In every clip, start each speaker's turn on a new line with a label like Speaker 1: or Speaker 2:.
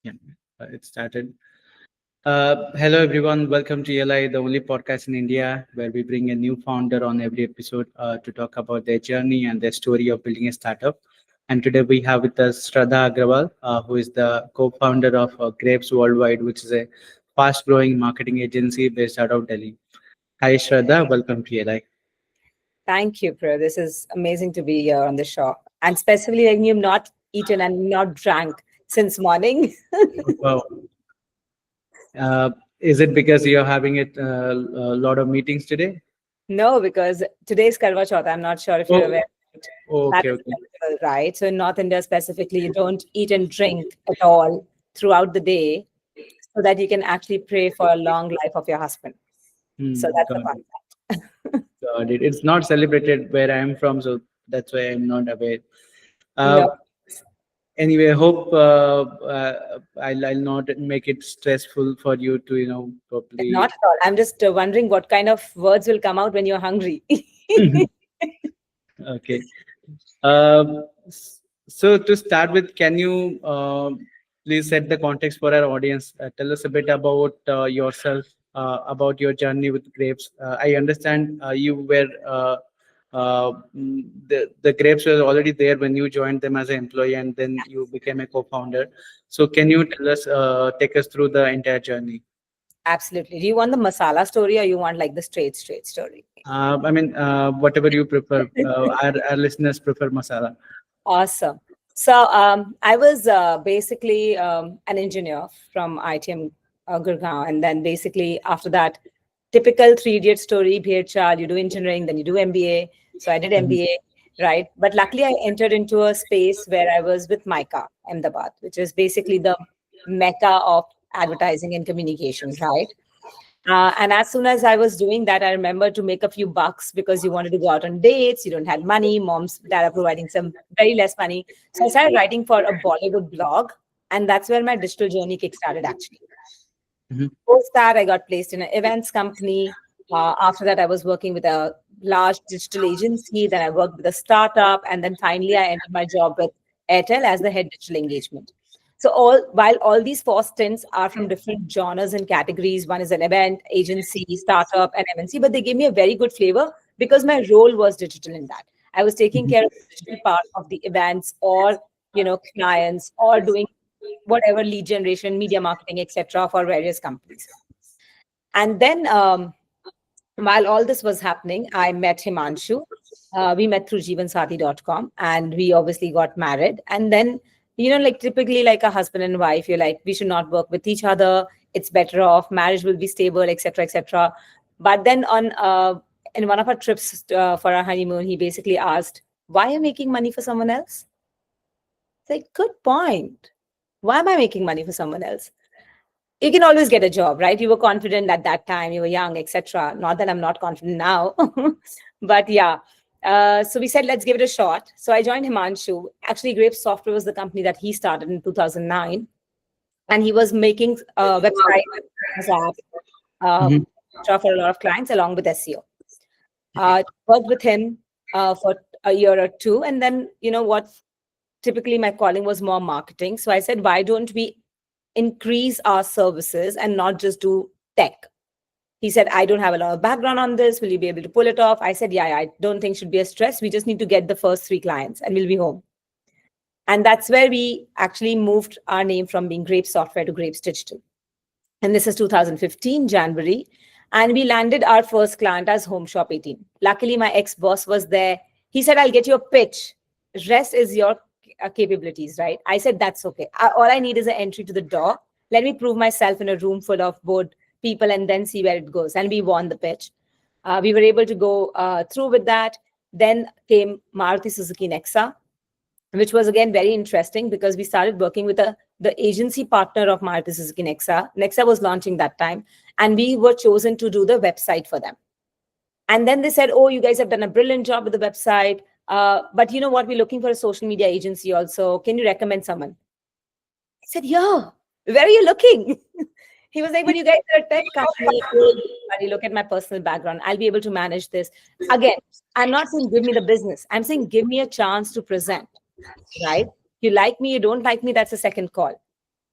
Speaker 1: Yeah, it started. Hello, everyone. Welcome to ELI, the only podcast in India where we bring a new founder on every episode to talk about their journey and their story of building a startup. And today we have with us Shradha Agarwal, who is the co-founder of Grapes Worldwide, which is a fast-growing marketing agency based out of Delhi. Hi, Shradha. Welcome to ELI.
Speaker 2: Thank you, Priya. This is amazing to be here on the show. And specifically, when you've not eaten and not drank since morning.
Speaker 1: Wow. Is it because you're having a lot of meetings today?
Speaker 2: No, because today's Karwa Chauth. I'm not sure if you're
Speaker 1: Oh,
Speaker 2: aware. That's
Speaker 1: okay,
Speaker 2: a
Speaker 1: okay.
Speaker 2: festival, right? So in North India specifically, you don't eat and drink at all throughout the day so that you can actually pray for a long life of your husband. So that's the
Speaker 1: Got it.
Speaker 2: concept.
Speaker 1: Got it. It's not celebrated where I am from, so that's why I'm not aware. Uh,
Speaker 2: No,
Speaker 1: anyway, I hope I'll not make it stressful for you to,
Speaker 2: not
Speaker 1: probably.
Speaker 2: at all. I'm just wondering what kind of words will come out when you're hungry.
Speaker 1: Okay. So to start with, can you please set the context for our audience? Tell us a bit about yourself, about your journey with grapes. I understand you were the grapes were already there when you joined them as an employee, and then you became a co-founder. So can you tell us, take us through the entire journey?
Speaker 2: Absolutely. Do you want the masala story or you want like the straight story?
Speaker 1: I mean, whatever you prefer. Our listeners prefer masala.
Speaker 2: Awesome. So I was basically an engineer from ITM Gurgaon. And then basically after that, typical three-idiot story, bhed child, you do engineering, then you do MBA. So I did
Speaker 1: Mhm.
Speaker 2: MBA, right? But luckily I entered into a space where I was with MICA, Ahmedabad, which is basically the mecca of advertising and communications, right? And as soon as I was doing that, I remember to make a few bucks because you wanted to go out on dates, you don't have money, mom's dad are providing some very less money. So I started writing for a Bollywood blog, and that's where my digital journey kickstarted actually.
Speaker 1: Mhm.
Speaker 2: Post that, I got placed in an events company. After that, I was working with a large digital agency. Then I worked with a startup, and then finally, I entered my job with Airtel as the head digital engagement. So while all these four stints are from different genres and categories, one is an event, agency, startup, and MNC, but they gave me a very good flavor because my role was digital in that. I was taking
Speaker 1: Mhm.
Speaker 2: care of the digital part of the events or clients or doing whatever lead generation, media marketing, etc., for various companies. And then while all this was happening, I met Himanshu. We met through jeevansati.com and we obviously got married. And then, like typically like a husband and wife, you're like, we should not work with each other. It's better off. Marriage will be stable, etc., etc. But then in one of our trips for our honeymoon, he basically asked, why are you making money for someone else? It's like, good point. Why am I making money for someone else? You can always get a job, right? You were confident at that time, you were young, etc. Not that I'm not confident now, but yeah. So we said, let's give it a shot. So I joined Himanshu. Actually, Grape Software was the company that he started in 2009, and he was making websites, apps,
Speaker 1: Mhm.
Speaker 2: etc. for a lot of clients along with SEO. Worked with him for a year or two, and then what? Typically, my calling was more marketing. So I said, why don't we increase our services and not just do tech? He said, I don't have a lot of background on this. Will you be able to pull it off? I said, yeah, I don't think should be a stress. We just need to get the first 3 clients and we'll be home. And that's where we actually moved our name from being Grape Software to Grapes Digital. And this is 2015, January. And we landed our first client as Home Shop 18. Luckily, my ex-boss was there. He said, I'll get you a pitch. Rest is your capabilities, right? I said, that's okay. All I need is an entry to the door. Let me prove myself in a room full of board people and then see where it goes. And we won the pitch. We were able to go through with that. Then came Maruti Suzuki Nexa, which was again very interesting because we started working with the agency partner of Maruti Suzuki Nexa. Nexa was launching that time, and we were chosen to do the website for them. And then they said, oh, you guys have done a brilliant job with the website. But you know what? We're looking for a social media agency also. Can you recommend someone? I said, yeah, where are you looking? He was like, but you guys are a tech company. But you look at my personal background. I'll be able to manage this. Again, I'm not saying give me the business. I'm saying give me a chance to present, right? You like me, you don't like me, that's a second call.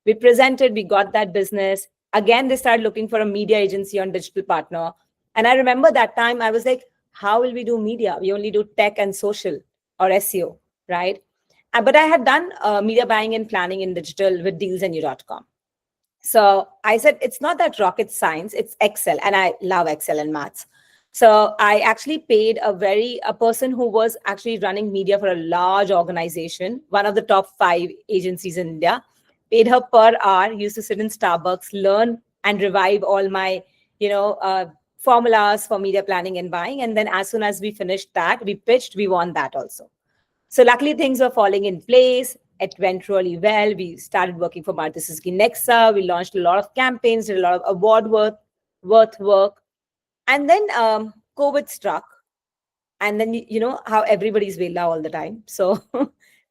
Speaker 2: We presented, we got that business. Again, they started looking for a media agency on digital partner. And I remember that time I was like, how will we do media? We only do tech and social or SEO, right? But I had done media buying and planning in digital with dealsandU.com. So I said, it's not that rocket science, it's Excel. And I love Excel and maths. So I actually paid a person who was actually running media for a large organization, one of the top 5 agencies in India, paid her per hour, used to sit in Starbucks, learn and revive all my, formulas for media planning and buying. And then as soon as we finished that, we pitched, we won that also. So luckily things were falling in place. It went really well. We started working for Maruti Suzuki Nexa. We launched a lot of campaigns, did a lot of award worth work. And then COVID struck. And then, you know how everybody's Vela all the time. So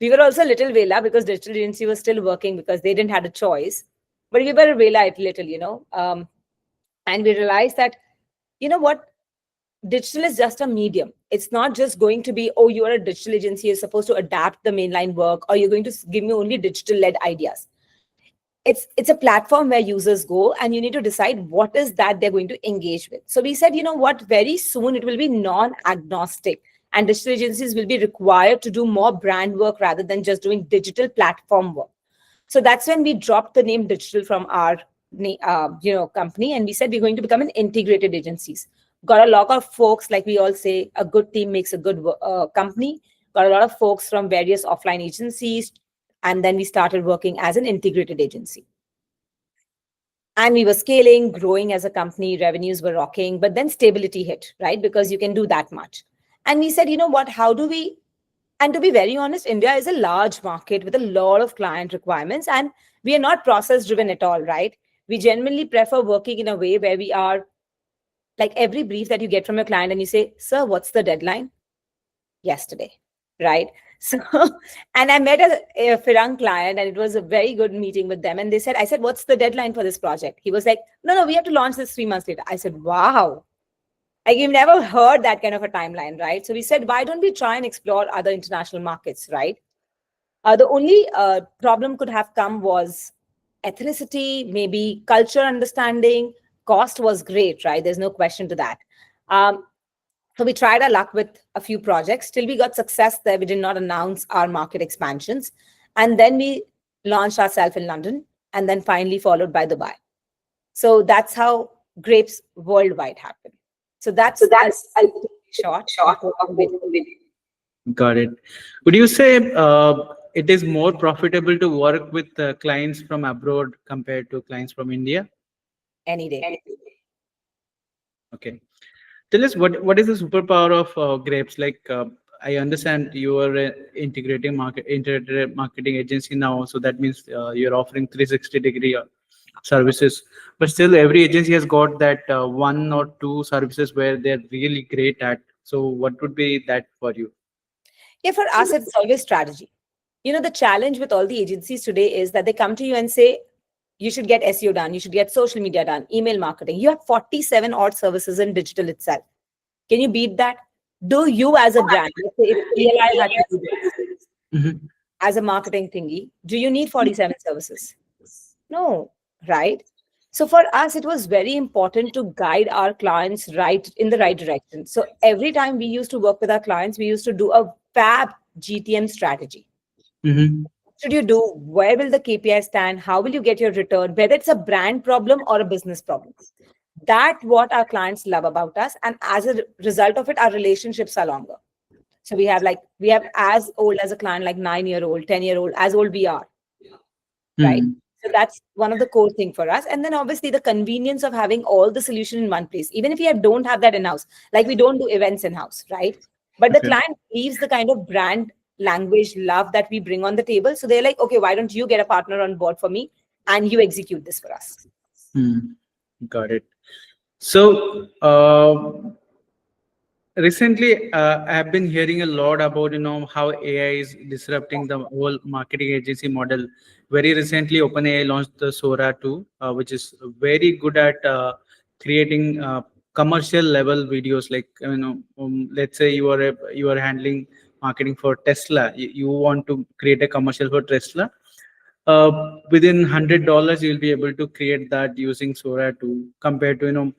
Speaker 2: we were also a little Vela because digital agency was still working because they didn't have a choice. But we were Vela a little. And we realized that, you know what? Digital is just a medium. It's not just going to be, oh, you are a digital agency, you're supposed to adapt the mainline work, or you're going to give me only digital-led ideas. It's a platform where users go and you need to decide what is that they're going to engage with. So we said, you know what, very soon it will be non-agnostic and digital agencies will be required to do more brand work rather than just doing digital platform work. So that's when we dropped the name digital from our company, and we said we're going to become an integrated agencies. Got a lot of folks, like we all say, a good team makes a good company. Got a lot of folks from various offline agencies, and then we started working as an integrated agency. And we were scaling, growing as a company, revenues were rocking, but then stability hit, right? Because you can do that much. And we said, you know what, how do we, and to be very honest, India is a large market with a lot of client requirements, and we are not process driven at all, right? We genuinely prefer working in a way where we are like every brief that you get from your client and you say, sir, what's the deadline? Yesterday, right? So, and I met a Firang client and it was a very good meeting with them. And I said, what's the deadline for this project? He was like, no, we have to launch this 3 months later. I said, wow. Like you've never heard that kind of a timeline, right? So we said, why don't we try and explore other international markets, right? The only problem could have come was ethnicity, maybe culture understanding. Cost was great, right? There's no question to that. So we tried our luck with a few projects. Till we got success there, we did not announce our market expansions. And then we launched ourselves in London and then finally followed by Dubai. So that's how Grapes worldwide happened. So that's short.
Speaker 1: Got it. Would you say it is more profitable to work with clients from abroad compared to clients from India?
Speaker 2: Any day.
Speaker 1: Okay. Tell us what is the superpower of Grapes? Like I understand you are an integrated marketing agency now, so that means you're offering 360-degree services. But still, every agency has got that 1 or 2 services where they're really great at. So what would be that for you?
Speaker 2: Yeah, for us, it's always strategy. You know, the challenge with all the agencies today is that they come to you and say, you should get SEO done, you should get social media done, email marketing. You have 47 odd services in digital itself. Can you beat that? Do you as a brand, let's say if ELI had to do this as a marketing thingy, do you need 47 services? No, right? So for us, it was very important to guide our clients right in the right direction. So every time we used to work with our clients, we used to do a fab GTM strategy. What should you do? Where will the KPI stand? How will you get your return? Whether it's a brand problem or a business problem. That's what our clients love about us. And as a result of it, our relationships are longer. So we have as old as a client, like 9-year-old, 10-year-old, as old we are. Right. So that's one of the core thing for us. And then obviously the convenience of having all the solution in one place, even if you don't have that in-house, like we don't do events in-house, right? But the client leaves the kind of brand language love that we bring on the table. So they're like, okay, why don't you get a partner on board for me and you execute this for us?
Speaker 1: Got it. So recently, I have been hearing a lot about how AI is disrupting the whole marketing agency model. Very recently, OpenAI launched the Sora 2, which is very good at creating commercial level videos. Like let's say you are handling marketing for Tesla. You want to create a commercial for Tesla. within $100 you'll be able to create that using Sora 2, compared to,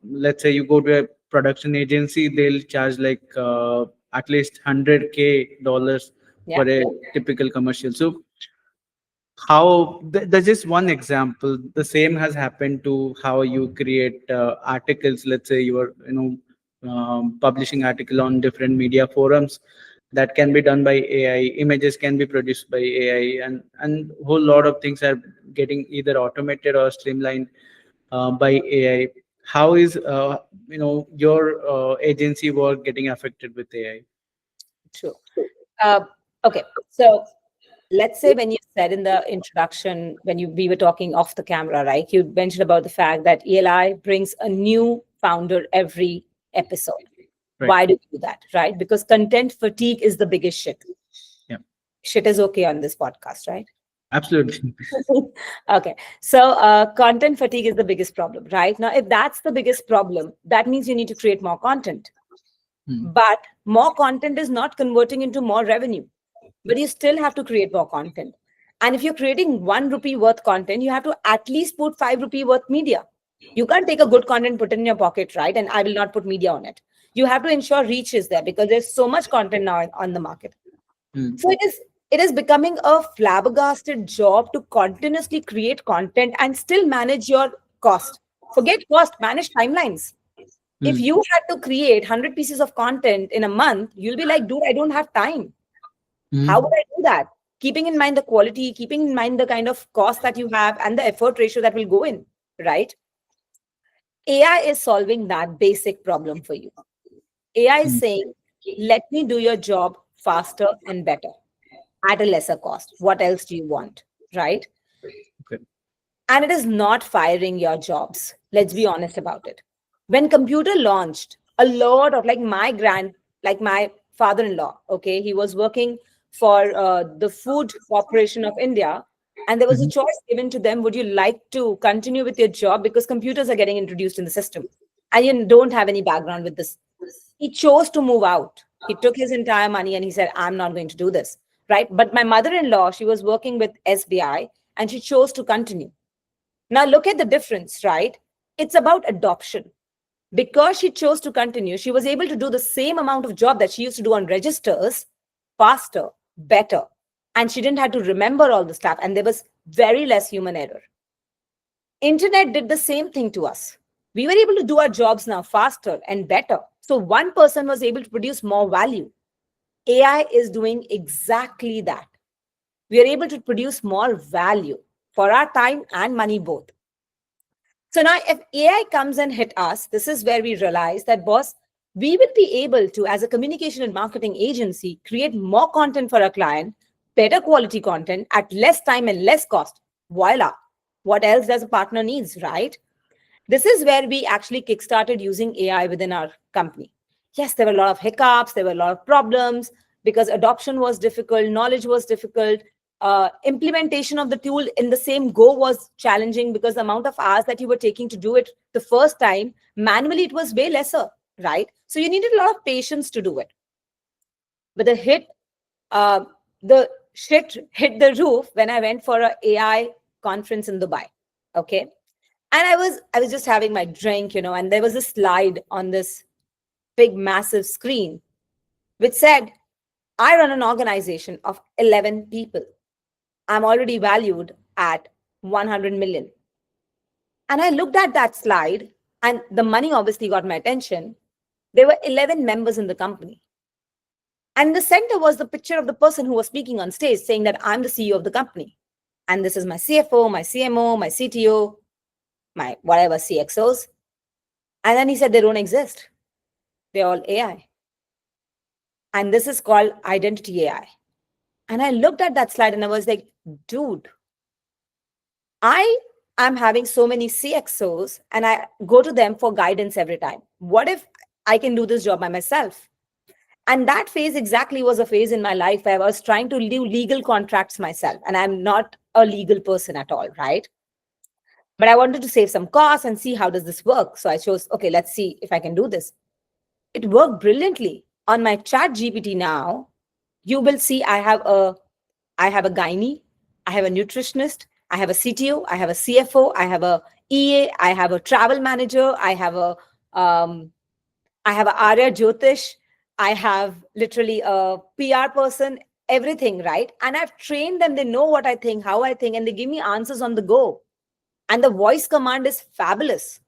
Speaker 1: let's say you go to a production agency, they'll charge like at least 100K dollars
Speaker 2: Yeah,
Speaker 1: for a typical commercial. So how there's just one example. The same has happened to how you create articles. Let's say you are, publishing article on different media forums. That can be done by AI. Images can be produced by AI, and whole lot of things are getting either automated or streamlined by AI. How is your agency work getting affected with AI?
Speaker 2: true. Uh, okay, so let's say when you said in the introduction, when we were talking off the camera, right? You mentioned about the fact that ELI brings a new founder every episode.
Speaker 1: Right.
Speaker 2: Why do we do that, right? Because content fatigue is the biggest shit.
Speaker 1: Yeah.
Speaker 2: Shit is okay on this podcast, right?
Speaker 1: Absolutely.
Speaker 2: Okay. So content fatigue is the biggest problem, right? Now, if that's the biggest problem, that means you need to create more content. But more content is not converting into more revenue. But you still have to create more content. And if you're creating 1 rupee worth content, you have to at least put 5 rupee worth media. You can't take a good content, put it in your pocket, right? And I will not put media on it. You have to ensure reach is there because there's so much content now on the market. So it is becoming a flabbergasted job to continuously create content and still manage your cost. Forget cost, manage timelines. If you had to create 100 pieces of content in a month, you'll be like, dude, I don't have time. How would I do that? Keeping in mind the quality, keeping in mind the kind of cost that you have and the effort ratio that will go in, right? AI is solving that basic problem for you. AI is saying, let me do your job faster and better at a lesser cost. What else do you want, right?
Speaker 1: Okay.
Speaker 2: And it is not firing your jobs. Let's be honest about it. When computer launched, a lot of like my father-in-law, okay, he was working for the Food Corporation of India, and there was a choice given to them: would you like to continue with your job because computers are getting introduced in the system, and you don't have any background with this? He chose to move out. He took his entire money and he said, "I'm not going to do this." Right? But my mother-in-law, she was working with SBI, and she chose to continue. Now, look at the difference, right? It's about adoption. Because she chose to continue, she was able to do the same amount of job that she used to do on registers faster, better. And she didn't have to remember all the stuff. And there was very less human error. Internet did the same thing to us. We were able to do our jobs now faster and better. So one person was able to produce more value. AI is doing exactly that. We are able to produce more value for our time and money both. So now if AI comes and hit us, this is where we realize that, boss, we will be able to, as a communication and marketing agency, create more content for our client, better quality content at less time and less cost. Voila. What else does a partner needs, right? This is where we actually kickstarted using AI within our company. Yes, there were a lot of hiccups, there were a lot of problems because adoption was difficult, knowledge was difficult. Implementation of the tool in the same go was challenging because the amount of hours that you were taking to do it the first time, manually, it was way lesser, right? So you needed a lot of patience to do it. But the shit hit the roof when I went for an AI conference in Dubai. Okay. And I was just having my drink, and there was a slide on this big, massive screen which said, I run an organization of 11 people. I'm already valued at 100 million. And I looked at that slide, and the money obviously got my attention. There were 11 members in the company. And the center was the picture of the person who was speaking on stage saying that I'm the CEO of the company. And this is my CFO, my CMO, my CTO, my whatever CXOs. And then he said, they don't exist. They're all AI. And this is called identity AI. And I looked at that slide and I was like, dude, I am having so many CXOs and I go to them for guidance every time. What if I can do this job by myself? And that phase exactly was a phase in my life where I was trying to do legal contracts myself. And I'm not a legal person at all, right? But I wanted to save some costs and see how does this work. So I chose, okay, let's see if I can do this. It worked brilliantly. On my chat GPT now, you will see I have a gynae, I have a nutritionist, I have a CTO, I have a CFO, I have a EA, I have a travel manager, um, I have a Arya Jyotish, I have literally a PR person, everything, right? And I've trained them. They know what I think, how I think, and they give me answers on the go. And the voice command is fabulous.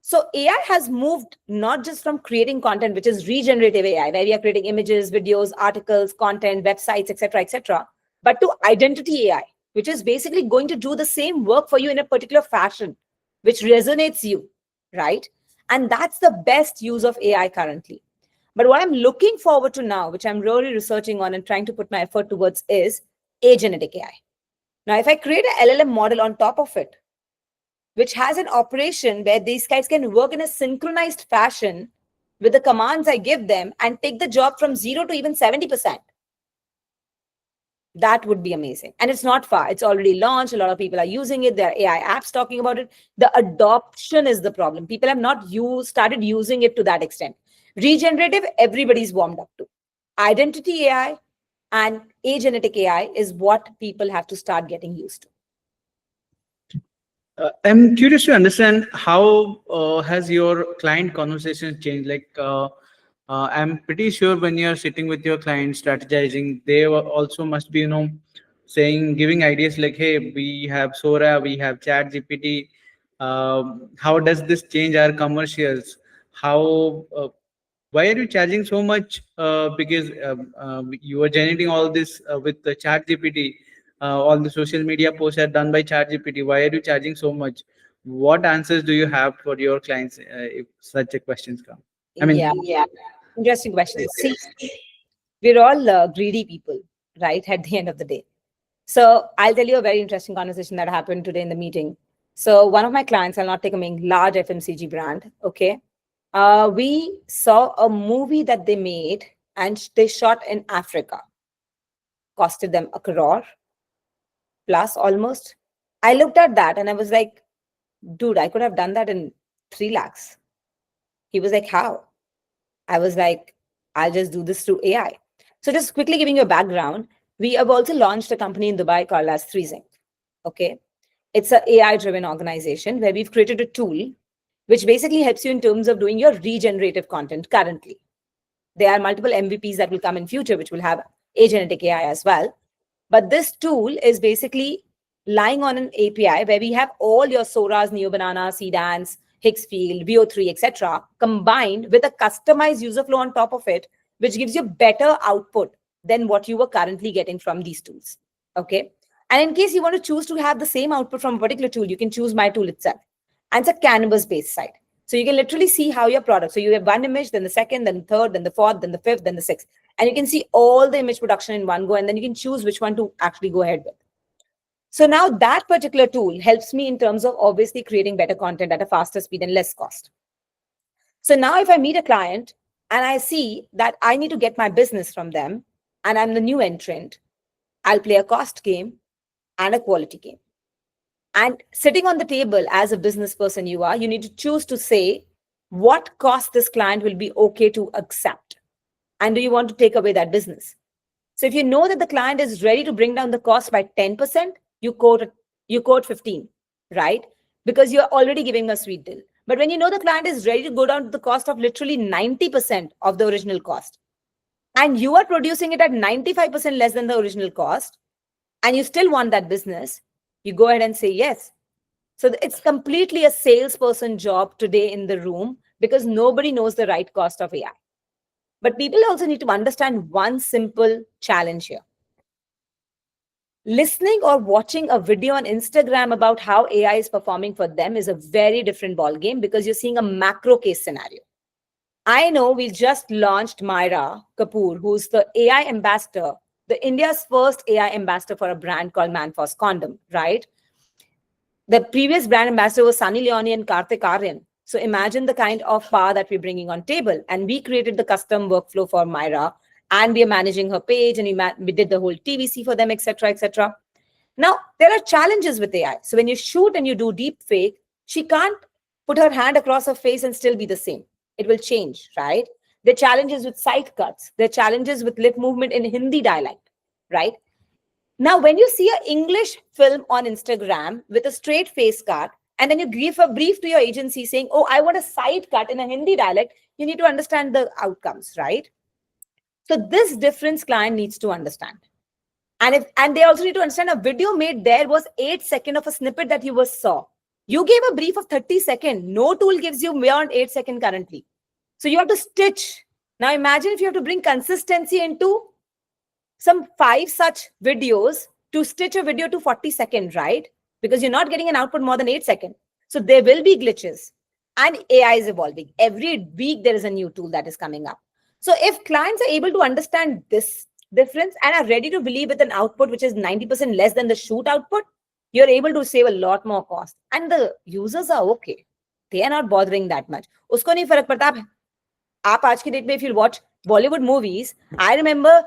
Speaker 2: So AI has moved not just from creating content, which is regenerative AI, where we are creating images, videos, articles, content, websites, etc., but to identity AI, which is basically going to do the same work for you in a particular fashion, which resonates you, right? And that's the best use of AI currently. But what I'm looking forward to now, which I'm really researching on and trying to put my effort towards, is agentic AI. Now, if I create an LLM model on top of it, which has an operation where these guys can work in a synchronized fashion with the commands I give them and take the job from 0 to even 70%. That would be amazing. And it's not far. It's already launched. A lot of people are using it. There are AI apps talking about it. The adoption is the problem. People have not started using it to that extent. Regenerative, everybody's warmed up to. Identity AI and agentic AI is what people have to start getting used to.
Speaker 1: I'm curious to understand how has your client conversation changed? I'm pretty sure when you're sitting with your client strategizing, they also must be, saying, giving ideas like, "Hey, we have Sora, we have Chat GPT. How does this change our commercials? How why are you charging so much? Because you are generating all this with the Chat GPT. All the social media posts are done by Chat GPT. Why are you charging so much? What answers do you have for your clients if such a questions come? I mean,
Speaker 2: Yeah, interesting question. See, we're all greedy people, right? At the end of the day. So I'll tell you a very interesting conversation that happened today in the meeting. So one of my clients, I'll not take a name, large FMCG brand. Okay. We saw a movie that they made and they shot in Africa. Costed them 1 crore plus almost. I looked at that and I was like, dude, I could have done that in 3 lakhs. He was like, how? I was like, I'll just do this through AI. So just quickly giving you a background, we have also launched a company in Dubai called as Threesync. Okay. It's an AI-driven organization where we've created a tool which basically helps you in terms of doing your regenerative content currently. There are multiple MVPs that will come in future, which will have agentic AI as well. But this tool is basically lying on an API where we have all your Soras, Neo Banana, Sedans, Hicksfield, VO3, etc., combined with a customized user flow on top of it, which gives you better output than what you were currently getting from these tools. Okay. And in case you want to choose to have the same output from a particular tool, you can choose my tool itself. And it's a canvas-based site. So you can literally see how your product, so you have one image, then the second, then the third, then the fourth, then the fifth, then the sixth. And you can see all the image production in one go, and then you can choose which one to actually go ahead with. So now that particular tool helps me in terms of obviously creating better content at a faster speed and less cost. So now if I meet a client and I see that I need to get my business from them and I'm the new entrant, I'll play a cost game and a quality game. And sitting on the table as a business person you need to choose to say what cost this client will be okay to accept. And do you want to take away that business? So if you know that the client is ready to bring down the cost by 10%, you quote 15, right? Because you're already giving a sweet deal. But when you know the client is ready to go down to the cost of literally 90% of the original cost, and you are producing it at 95% less than the original cost, and you still want that business, you go ahead and say yes. So it's completely a salesperson job today in the room because nobody knows the right cost of AI. But people also need to understand one simple challenge here. Listening or watching a video on Instagram about how AI is performing for them is a very different ballgame because you're seeing a macro case scenario. I know we just launched Myra Kapoor, who's the AI ambassador, the India's first AI ambassador for a brand called Manforce Condom, right? The previous brand ambassador was Sunny Leone and Karthik Aryan. So imagine the kind of power that we're bringing on table. And we created the custom workflow for Myra, and we are managing her page, and we did the whole TVC for them, etc., etc. Now, there are challenges with AI. So when you shoot and you do deep fake, she can't put her hand across her face and still be the same. It will change, right? There are challenges with side cuts. There are challenges with lip movement in Hindi dialect, right? Now, when you see an English film on Instagram with a straight face cut, and then you give a brief to your agency saying, oh, I want a side cut in a Hindi dialect, you need to understand the outcomes, right? So this difference client needs to understand. And they also need to understand a video made there was 8 seconds of a snippet that you saw. You gave a brief of 30 seconds. No tool gives you beyond 8 seconds currently. So you have to stitch. Now imagine if you have to bring consistency into some 5 such videos to stitch a video to 40 seconds, right? Because you're not getting an output more than 8 seconds. So there will be glitches. And AI is evolving. Every week there is a new tool that is coming up. So if clients are able to understand this difference and are ready to believe with an output which is 90% less than the shoot output, you're able to save a lot more cost. And the users are okay. They are not bothering that much. Usko nahi farak padta. Aap aaj ki date mein, if you watch Bollywood movies, I remember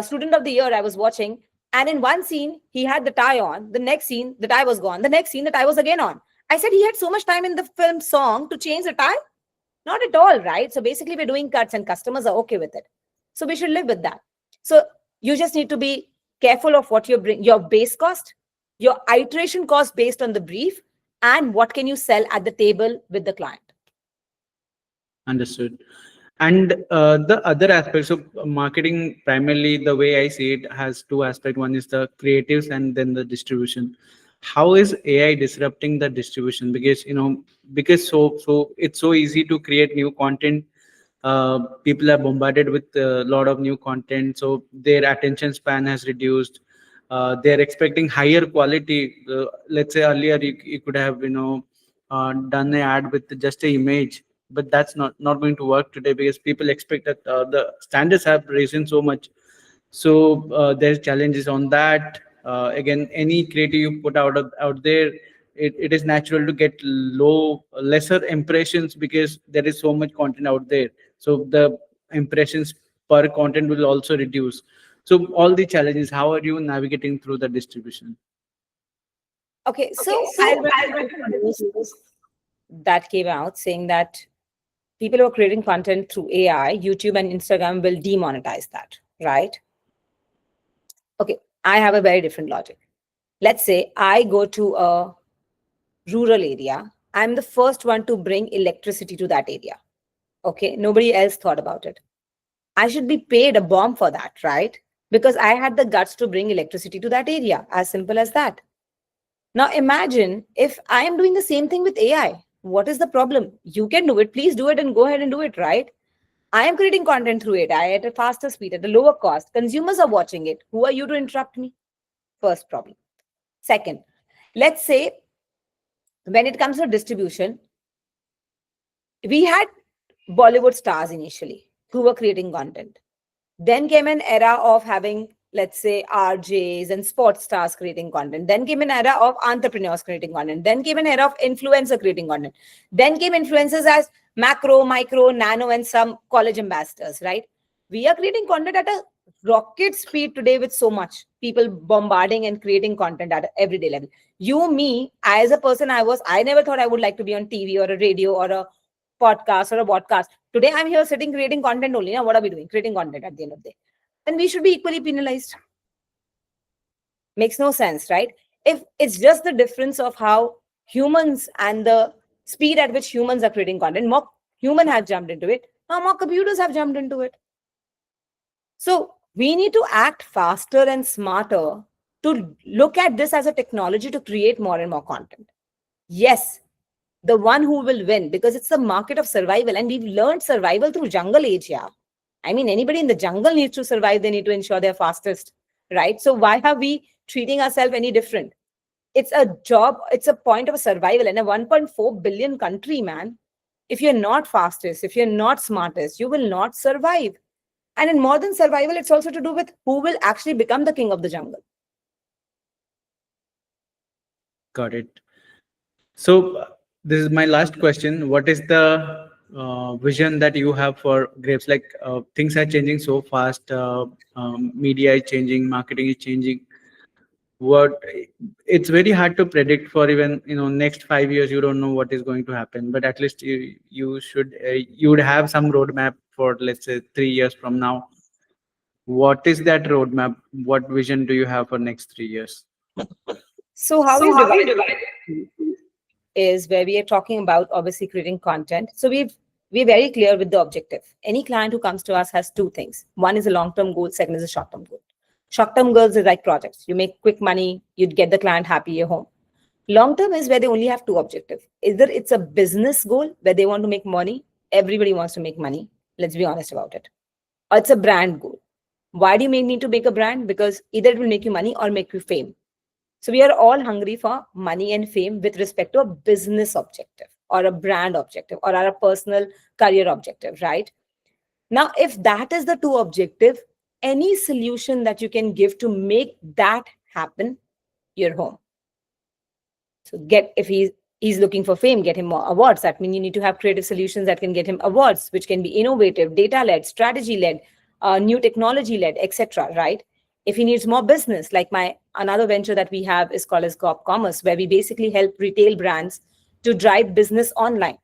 Speaker 2: Student of the Year I was watching, and in one scene he had the tie on, the next scene the tie was gone, the next scene the tie was again on. I said he had so much time in the film song to change the tie? Not at all, right? So basically we're doing cuts and customers are okay with it. So we should live with that. So you just need to be careful of what you bring, your base cost, your iteration cost based on the brief, and what can you sell at the table with the client.
Speaker 1: Understood. And the other aspects of marketing, primarily the way I see it, has two aspects. One is the creatives and then the distribution. How is AI disrupting the distribution? Because so it's so easy to create new content. People are bombarded with a lot of new content, so their attention span has reduced. They're expecting higher quality. Let's say earlier you could have done an ad with just an image, but that's not going to work today because people expect that the standards have risen so much. So there's challenges on that. Again, any creative you put out there, it is natural to get lesser impressions because there is so much content out there. So the impressions per content will also reduce. So all the challenges, how are you navigating through the distribution?
Speaker 2: Okay, so I read news that came out saying that people who are creating content through AI, YouTube and Instagram will demonetize that, right? Okay, I have a very different logic. Let's say I go to a rural area. I'm the first one to bring electricity to that area. Okay, nobody else thought about it. I should be paid a bomb for that, right? Because I had the guts to bring electricity to that area. As simple as that. Now imagine if I am doing the same thing with AI. What is the problem? You can do it. Please do it and go ahead and do it, right? I am creating content through AI at a faster speed, at a lower cost. Consumers are watching it. Who are you to interrupt me? First problem. Second, let's say when it comes to distribution, we had Bollywood stars initially who were creating content. Then came an era of having, let's say, RJs and sports stars creating content. Then came an era of entrepreneurs creating content. Then came an era of influencer creating content. Then came influencers as macro, micro, nano, and some college ambassadors, right? We are creating content at a rocket speed today with so much people bombarding and creating content at an everyday level. You, me, as a person, I never thought I would like to be on TV or a radio or a podcast or a podcast. Today, I'm here sitting creating content only. Now, what are we doing? Creating content at the end of the day. And we should be equally penalized. Makes no sense, right? If it's just the difference of how humans and the speed at which humans are creating content, more human have jumped into it. Now more computers have jumped into it. So we need to act faster and smarter to look at this as a technology to create more and more content. Yes, the one who will win, because it's the market of survival, and we've learned survival through jungle age. Yeah, I mean, anybody in the jungle needs to survive. They need to ensure they're fastest, right? So why are we treating ourselves any different? It's a job, it's a point of survival in a 1.4 billion country, man. If you're not fastest, if you're not smartest, you will not survive. And in more than survival, it's also to do with who will actually become the king of the jungle.
Speaker 1: Got it. So this is my last question. What is the vision that you have for Grapes? Like things are changing so fast. Media is changing, marketing is changing. What it's very hard to predict for even next 5 years. You don't know what is going to happen, but at least you should you would have some roadmap for, let's say, 3 years from now. What is that roadmap? What vision do you have for next 3 years?
Speaker 2: So how
Speaker 1: So
Speaker 2: we've
Speaker 1: how you
Speaker 2: divided
Speaker 1: divide
Speaker 2: is where we are talking about obviously creating content. So we're very clear with the objective. Any client who comes to us has two things. One is a long-term goal, second is a short-term goal. Short-term goals is like projects. You make quick money, you'd get the client happy, you're home. Long-term is where they only have two objectives. Either it's a business goal where they want to make money. Everybody wants to make money. Let's be honest about it. Or it's a brand goal. Why do you need to make a brand? Because either it will make you money or make you fame. So we are all hungry for money and fame with respect to a business objective or a brand objective or our personal career objective, right? Now, if that is the two objective, any solution that you can give to make that happen, you're home. So if he's looking for fame, get him more awards. That means you need to have creative solutions that can get him awards, which can be innovative, data-led, strategy-led, new technology-led, etc. Right? If he needs more business, like another venture that we have is called as Corp Commerce, where we basically help retail brands to drive business online.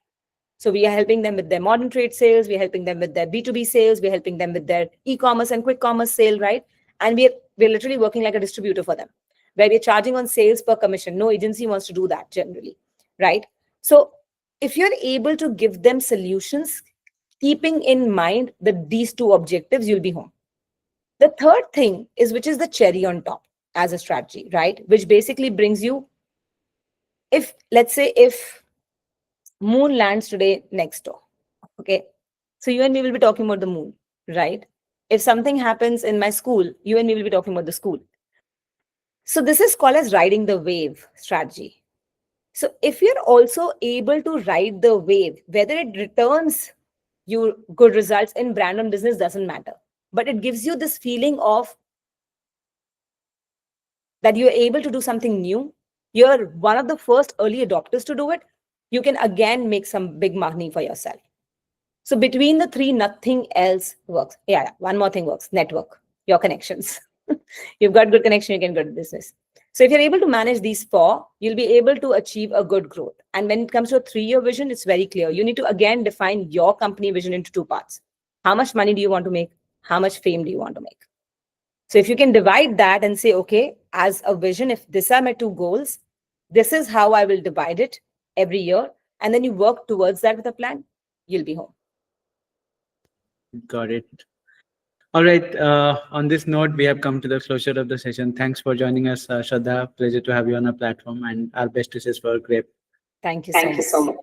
Speaker 2: So we are helping them with their modern trade sales, we're helping them with their B2B sales, we're helping them with their e-commerce and quick commerce sale, right? And we're literally working like a distributor for them, where we're charging on sales per commission. No agency wants to do that generally, right? So if you're able to give them solutions, keeping in mind these two objectives, you'll be home. The third thing is, which is the cherry on top as a strategy, right? Which basically brings you, let's say if moon lands today next door, okay? So you and me will be talking about the moon, right? If something happens in my school, you and me will be talking about the school. So this is called as riding the wave strategy. So if you're also able to ride the wave, whether it returns you good results in brand and business doesn't matter, but it gives you this feeling of that you're able to do something new. You're one of the first early adopters to do it. You can again make some big money for yourself. So between the three, nothing else works. Yeah, one more thing works: network, your connections. You've got good connection, you can get business. So if you're able to manage these four, you'll be able to achieve a good growth. And when it comes to a 3-year vision, it's very clear. You need to again define your company vision into two parts. How much money do you want to make? How much fame do you want to make? So if you can divide that and say, okay, as a vision, if these are my two goals, this is how I will divide it every year. And then you work towards that with a plan, you'll be home.
Speaker 1: Got it. All right. On this note, we have come to the closure of the session. Thanks for joining us, Shradha. Pleasure to have you on our platform, and our best wishes for great.
Speaker 2: Thank you so
Speaker 1: Thank you
Speaker 2: much.
Speaker 1: so much.